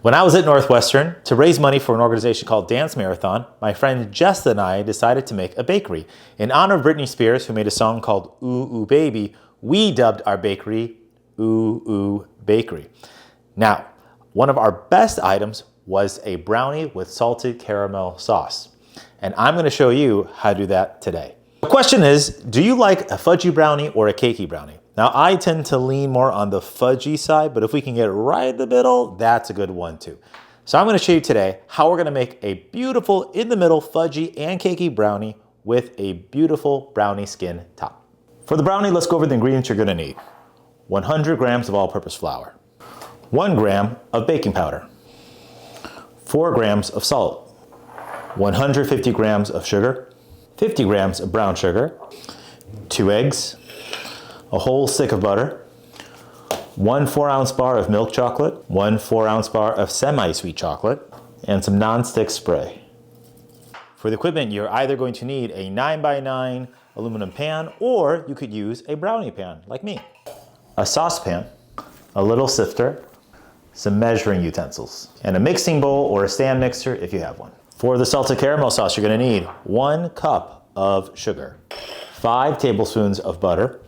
When I was at Northwestern, to raise money for an organization called Dance Marathon, my friend Jess and I decided to make a bakery. In honor of Britney Spears, who made a song called Ooh Ooh Baby, we dubbed our bakery Ooh Ooh Bakery. Now, one of our best items was a brownie with salted caramel sauce. And I'm going to show you how to do that today. The question is, do you like a fudgy brownie or a cakey brownie? Now, I tend to lean more on the fudgy side, but if we can get it right in the middle, that's a good one too. So I'm going to show you today how we're going to make a beautiful in the middle fudgy and cakey brownie with a beautiful brownie skin top. For the brownie, let's go over the ingredients you're going to need. 100 grams of all-purpose flour, 1 gram of baking powder, 4 grams of salt, 150 grams of sugar, 50 grams of brown sugar, 2 eggs, a whole stick of butter, 1 4-ounce bar of milk chocolate, 1 4-ounce bar of semi-sweet chocolate, and some non-stick spray. For the equipment, you're either going to need a 9x9 aluminum pan, or you could use a brownie pan, like me. A saucepan, a little sifter, some measuring utensils, and a mixing bowl or a stand mixer if you have one. For the salted caramel sauce, you're going to need 1 cup of sugar, 5 tablespoons of butter,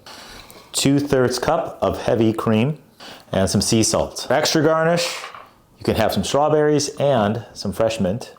2/3 cup of heavy cream, and some sea salt. For extra garnish, you can have some strawberries and some fresh mint,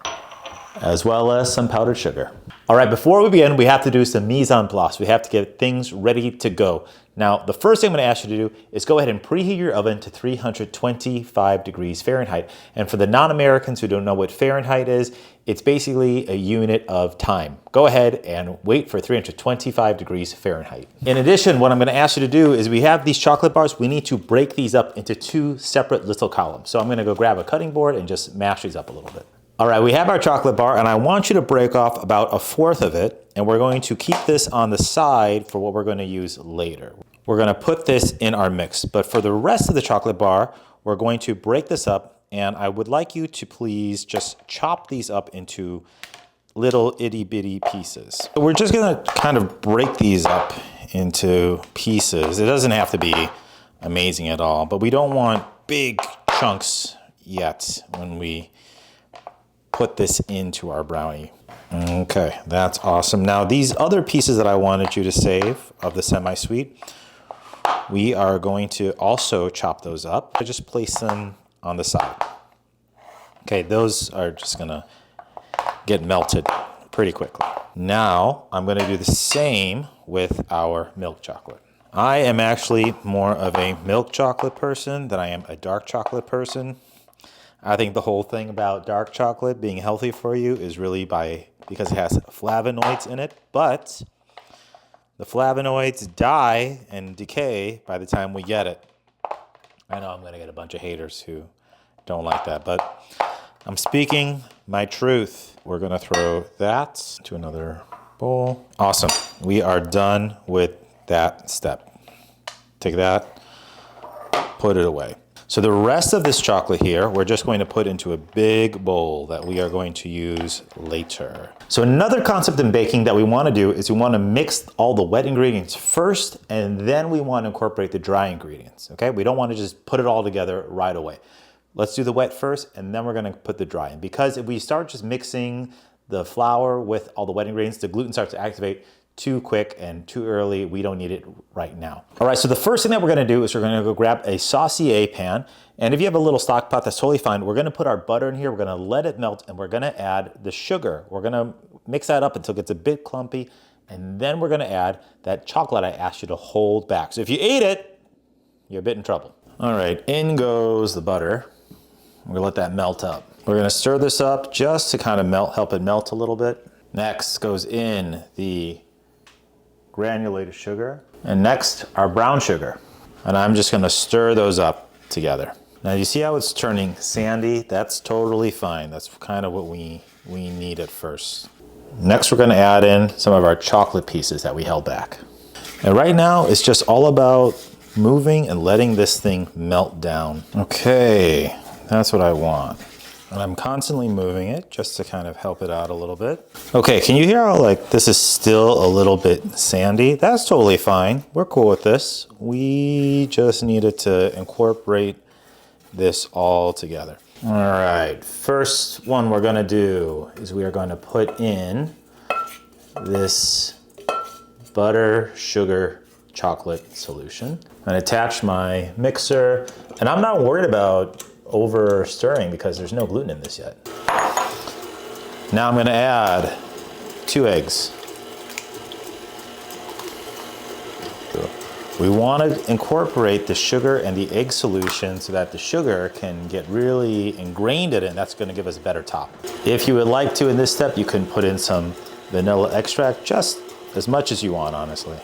as well as some powdered sugar. All right, before we begin, we have to do some mise en place. We have to get things ready to go. Now, the first thing I'm going to ask you to do is go ahead and preheat your oven to 325 degrees Fahrenheit. And for the non-Americans who don't know what Fahrenheit is, it's basically a unit of time. Go ahead and wait for 325 degrees Fahrenheit. In addition, what I'm going to ask you to do is we have these chocolate bars. We need to break these up into 2 separate little columns. So I'm going to go grab a cutting board and just mash these up a little bit. All right, we have our chocolate bar, and I want you to break off about 1/4 of it, and we're going to keep this on the side for what we're going to use later. We're going to put this in our mix, but for the rest of the chocolate bar, we're going to break this up, and I would like you to please just chop these up into little itty-bitty pieces. So we're just going to kind of break these up into pieces. It doesn't have to be amazing at all, but we don't want big chunks yet when we put this into our brownie. Okay, that's awesome. Now these other pieces that I wanted you to save of the semi-sweet, we are going to also chop those up. I just place them on the side. Okay, those are just gonna get melted pretty quickly. Now I'm gonna do the same with our milk chocolate. I am actually more of a milk chocolate person than I am a dark chocolate person. I think the whole thing about dark chocolate being healthy for you is really because it has flavonoids in it, but the flavonoids die and decay by the time we get it. I know I'm going to get a bunch of haters who don't like that, but I'm speaking my truth. We're going to throw that to another bowl. Awesome. We are done with that step. Take that, put it away. So the rest of this chocolate here, we're just going to put into a big bowl that we are going to use later. So another concept in baking that we want to do is we want to mix all the wet ingredients first, and then we want to incorporate the dry ingredients, okay? We don't want to just put it all together right away. Let's do the wet first, and then we're going to put the dry in. Because if we start just mixing the flour with all the wet ingredients, the gluten starts to activate too quick and too early. We don't need it right now. All right, so the first thing that we're gonna do is we're gonna go grab a saucier pan. And if you have a little stock pot, that's totally fine. We're gonna put our butter in here, we're gonna let it melt, and we're gonna add the sugar. We're gonna mix that up until it gets a bit clumpy, and then we're gonna add that chocolate I asked you to hold back. So if you ate it, you're a bit in trouble. All right, in goes the butter. We're gonna let that melt up. We're gonna stir this up just to kind of help it melt a little bit. Next goes in the granulated sugar, and next our brown sugar, and I'm just going to stir those up together. Now you see how it's turning sandy? That's totally fine. That's kind of what we need at first. Next we're going to add in some of our chocolate pieces that we held back, and right now it's just all about moving and letting this thing melt down. Okay, that's what I want. And I'm constantly moving it just to kind of help it out a little bit. Okay, can you hear how like this is still a little bit sandy? That's totally fine. We're cool with this. We just needed to incorporate this all together. All right, first one we're gonna do is we are going to put in this butter, sugar, chocolate solution. I'm gonna attach my mixer, and I'm not worried about over stirring because there's no gluten in this yet. Now I'm gonna add 2 eggs. We want to incorporate the sugar and the egg solution so that the sugar can get really ingrained in it, and that's going to give us a better top. If you would like to in this step, you can put in some vanilla extract, just as much as you want, honestly.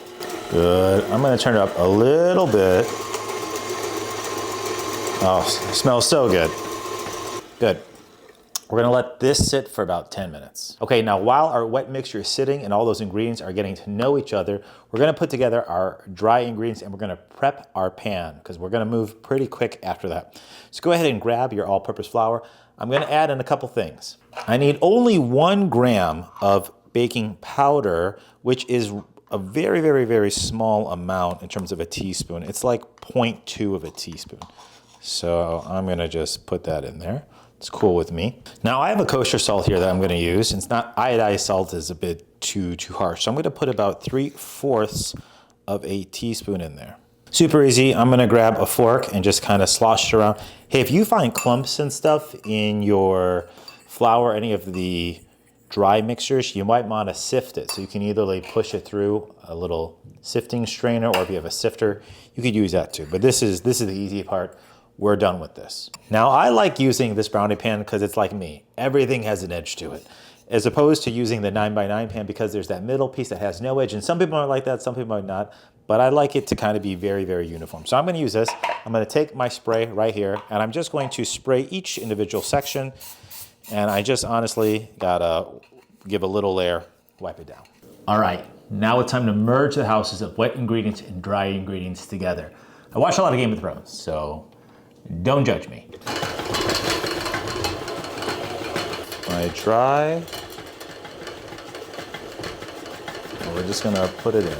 Good. I'm going to turn it up a little bit. Oh, it smells so good. Good. We're gonna let this sit for about 10 minutes. Okay, now while our wet mixture is sitting and all those ingredients are getting to know each other, we're gonna put together our dry ingredients and we're gonna prep our pan because we're gonna move pretty quick after that. So go ahead and grab your all-purpose flour. I'm gonna add in a couple things. I need only 1 gram of baking powder, which is a very, very, very small amount in terms of a teaspoon. It's like 0.2 of a teaspoon. So I'm gonna just put that in there. It's cool with me. Now I have a kosher salt here that I'm gonna use. It's not iodized salt, is a bit too harsh. So I'm gonna put about 3/4 of a teaspoon in there. Super easy. I'm gonna grab a fork and just kind of slosh it around. Hey, if you find clumps and stuff in your flour, any of the dry mixtures, you might wanna sift it. So you can either like push it through a little sifting strainer, or if you have a sifter, you could use that too. But this is the easy part. We're done with this. Now I like using this brownie pan because it's like me. Everything has an edge to it. As opposed to using the 9x9 pan because there's that middle piece that has no edge. And some people are like that, some people are not. But I like it to kind of be very, very uniform. So I'm gonna use this. I'm gonna take my spray right here and I'm just going to spray each individual section. And I just honestly gotta give a little layer, wipe it down. All right, now it's time to merge the houses of wet ingredients and dry ingredients together. I watch a lot of Game of Thrones, so don't judge me. My dry, and we're just gonna put it in.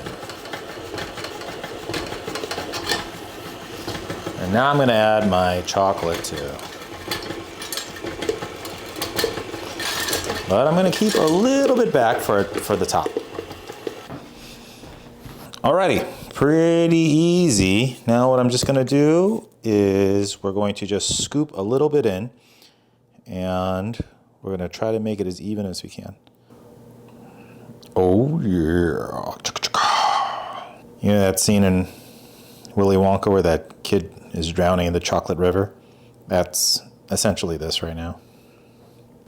And now I'm gonna add my chocolate too. But I'm gonna keep a little bit back for the top. Alrighty, pretty easy. Now what I'm just gonna do is we're going to just scoop a little bit in and we're gonna try to make it as even as we can. Oh yeah. You know that scene in Willy Wonka where that kid is drowning in the chocolate river? That's essentially this right now.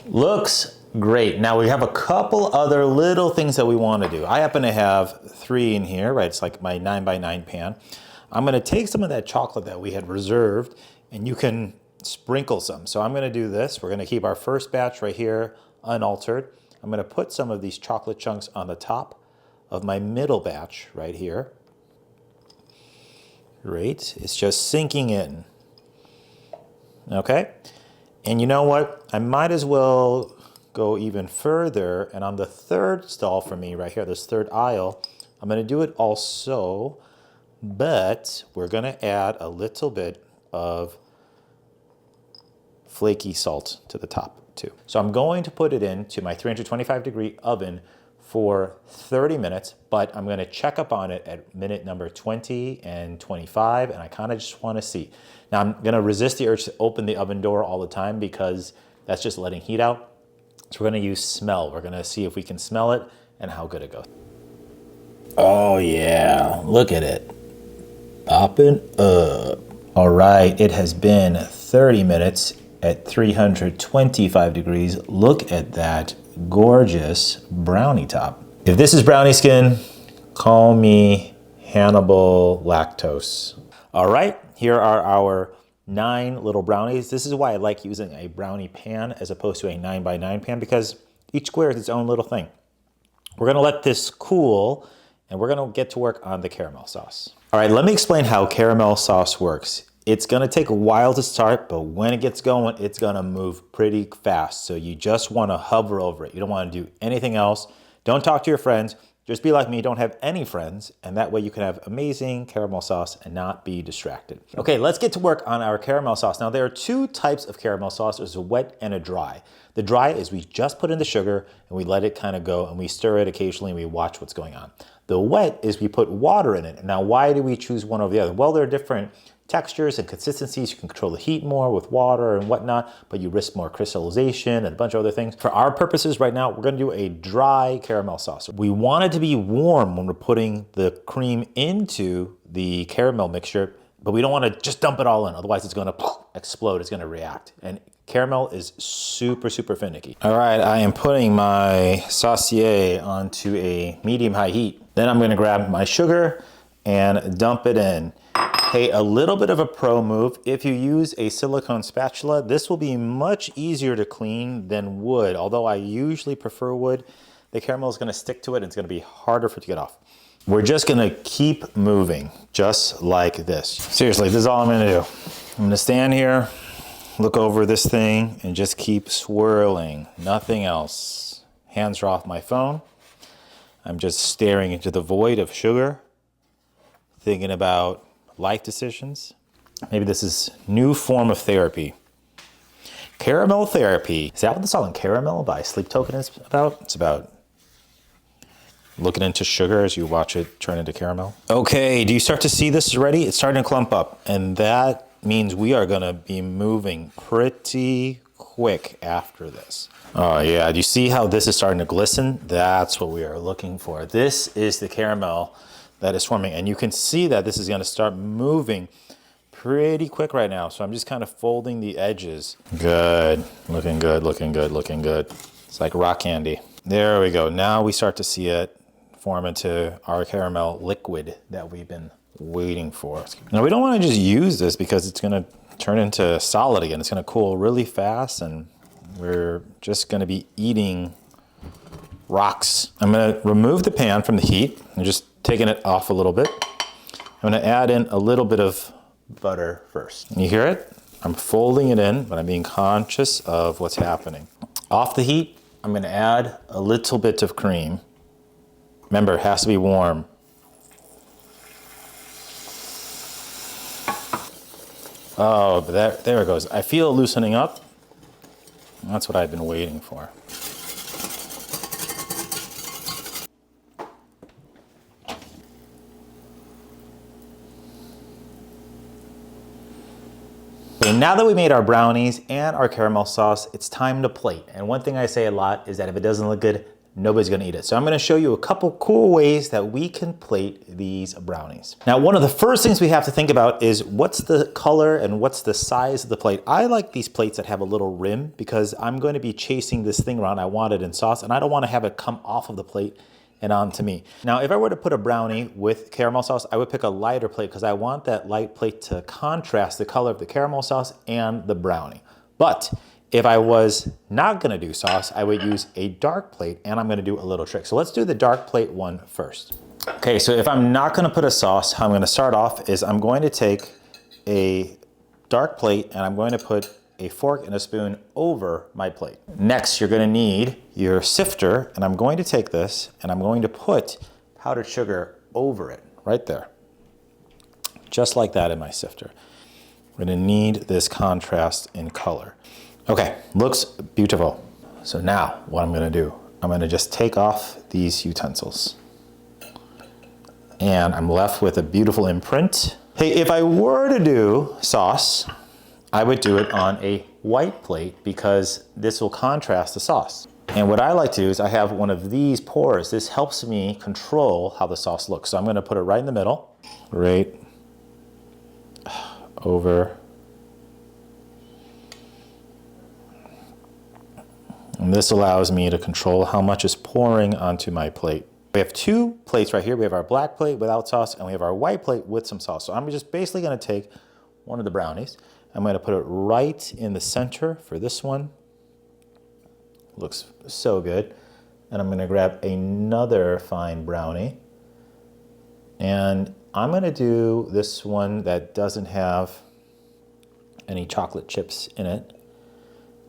Looks great. Now we have a couple other little things that we want to do. I happen to have 3 in here, right? It's like my 9x9 pan. I'm going to take some of that chocolate that we had reserved and you can sprinkle some. So I'm going to do this. We're going to keep our first batch right here unaltered. I'm going to put some of these chocolate chunks on the top of my middle batch right here. Great. It's just sinking in. Okay. And you know what? I might as well go even further, and on the third stall for me right here, this third aisle, I'm going to do it also, but we're going to add a little bit of flaky salt to the top too. So I'm going to put it into my 325-degree oven for 30 minutes, but I'm going to check up on it at minute number 20 and 25, and I kind of just want to see. Now I'm going to resist the urge to open the oven door all the time because that's just letting heat out. So we're going to use smell. We're going to see if we can smell it and how good it goes. Oh yeah, look at it. Popping up. All right, it has been 30 minutes at 325 degrees. Look at that gorgeous brownie top. If this is brownie skin, call me Hannibal Lactose. All right, here are our 9 little brownies. This is why I like using a brownie pan as opposed to a 9x9 pan because each square is its own little thing. We're gonna let this cool and we're gonna get to work on the caramel sauce. All right, let me explain how caramel sauce works. It's gonna take a while to start, but when it gets going, it's gonna move pretty fast. So you just wanna hover over it. You don't wanna do anything else. Don't talk to your friends, Just be like me, don't have any friends, and that way you can have amazing caramel sauce and not be distracted. Okay, let's get to work on our caramel sauce. Now there are two types of caramel sauce. There's a wet and a dry. The dry is we just put in the sugar and we let it kind of go and we stir it occasionally and we watch what's going on. The wet is we put water in it. Now why do we choose one over the other? Well, there are different textures and consistencies. You can control the heat more with water and whatnot, but you risk more crystallization and a bunch of other things. For our purposes right now, we're gonna do a dry caramel sauce. We want it to be warm when we're putting the cream into the caramel mixture, but we don't wanna just dump it all in, otherwise it's gonna explode, it's gonna react. And caramel is super, super finicky. All right, I am putting my saucier onto a medium-high heat. Then I'm gonna grab my sugar and dump it in. Hey, a little bit of a pro move. If you use a silicone spatula, this will be much easier to clean than wood. Although I usually prefer wood, the caramel is gonna stick to it and it's gonna be harder for it to get off. We're just gonna keep moving, just like this. Seriously, this is all I'm gonna do. I'm gonna stand here, look over this thing, and just keep swirling, nothing else. Hands are off my phone. I'm just staring into the void of sugar, thinking about life decisions. Maybe this is new form of therapy. Caramel therapy. Is that what the song Caramel by Sleep Token is about? It's about looking into sugar as you watch it turn into caramel. Okay, do you start to see this already? It's starting to clump up, and that means we are gonna be moving pretty quick after this. Oh yeah, do you see how this is starting to glisten? That's what we are looking for. This is the caramel that is forming, and you can see that this is gonna start moving pretty quick right now. So I'm just kind of folding the edges. Good, looking good, looking good, looking good. It's like rock candy. There we go. Now we start to see it form into our caramel liquid that we've been waiting for. Now we don't wanna just use this because it's gonna turn into solid again. It's gonna cool really fast and we're just gonna be eating rocks. I'm gonna remove the pan from the heat and just taking it off a little bit. I'm gonna add in a little bit of butter first. You hear it? I'm folding it in, but I'm being conscious of what's happening. Off the heat, I'm gonna add a little bit of cream. Remember, it has to be warm. Oh, but there it goes. I feel it loosening up. That's what I've been waiting for. Okay, now that we made our brownies and our caramel sauce, it's time to plate. And one thing I say a lot is that if it doesn't look good, nobody's gonna eat it. So I'm gonna show you a couple cool ways that we can plate these brownies. Now, one of the first things we have to think about is what's the color and what's the size of the plate. I like these plates that have a little rim because I'm going to be chasing this thing around. I want it in sauce and I don't wanna have it come off of the plate and onto me. Now, if I were to put a brownie with caramel sauce, I would pick a lighter plate because I want that light plate to contrast the color of the caramel sauce and the brownie. But if I was not gonna do sauce, I would use a dark plate and I'm gonna do a little trick. So let's do the dark plate one first. Okay, so if I'm not gonna put a sauce, how I'm gonna start off is I'm going to take a dark plate and I'm going to put a fork and a spoon over my plate. Next, you're gonna need your sifter, and I'm going to take this and I'm going to put powdered sugar over it, right there. Just like that in my sifter. We're gonna need this contrast in color. Okay, looks beautiful. So now what I'm gonna do, I'm gonna just take off these utensils. And I'm left with a beautiful imprint. Hey, if I were to do sauce, I would do it on a white plate because this will contrast the sauce. And what I like to do is I have one of these pours. This helps me control how the sauce looks. So I'm gonna put it right in the middle, right over. And this allows me to control how much is pouring onto my plate. We have two plates right here. We have our black plate without sauce and we have our white plate with some sauce. So I'm just basically gonna take one of the brownies. I'm gonna put it right in the center for this one. Looks so good. And I'm gonna grab another fine brownie. And I'm gonna do this one that doesn't have any chocolate chips in it.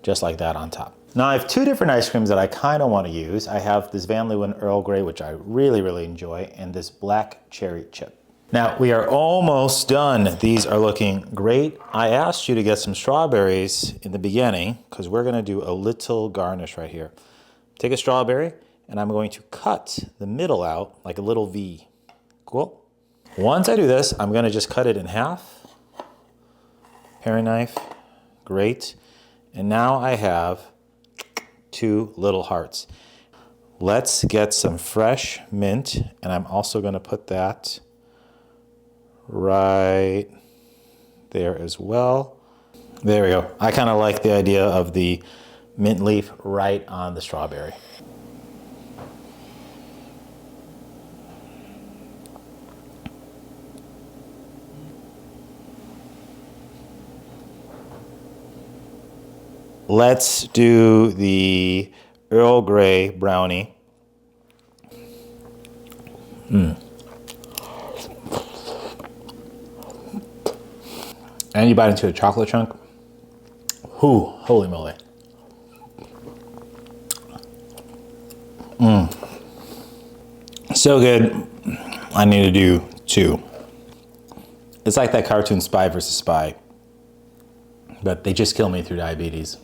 just like that on top. Now I have two different ice creams that I kind of want to use. I have this Van Leeuwen Earl Grey, which I really, really enjoy, and this black cherry chip. Now we are almost done. These are looking great. I asked you to get some strawberries in the beginning because we're gonna do a little garnish right here. Take a strawberry and I'm going to cut the middle out like a little V. Cool? Once I do this, I'm gonna just cut it in half. Paring knife, great. And now I have two little hearts. Let's get some fresh mint, and I'm also gonna put that right there as well. There we go. I kind of like the idea of the mint leaf right on the strawberry. Let's do the Earl Grey brownie. And you bite into a chocolate chunk. Whew, holy moly. So good. I need to do two. It's like that cartoon Spy vs. Spy, but they just kill me through diabetes.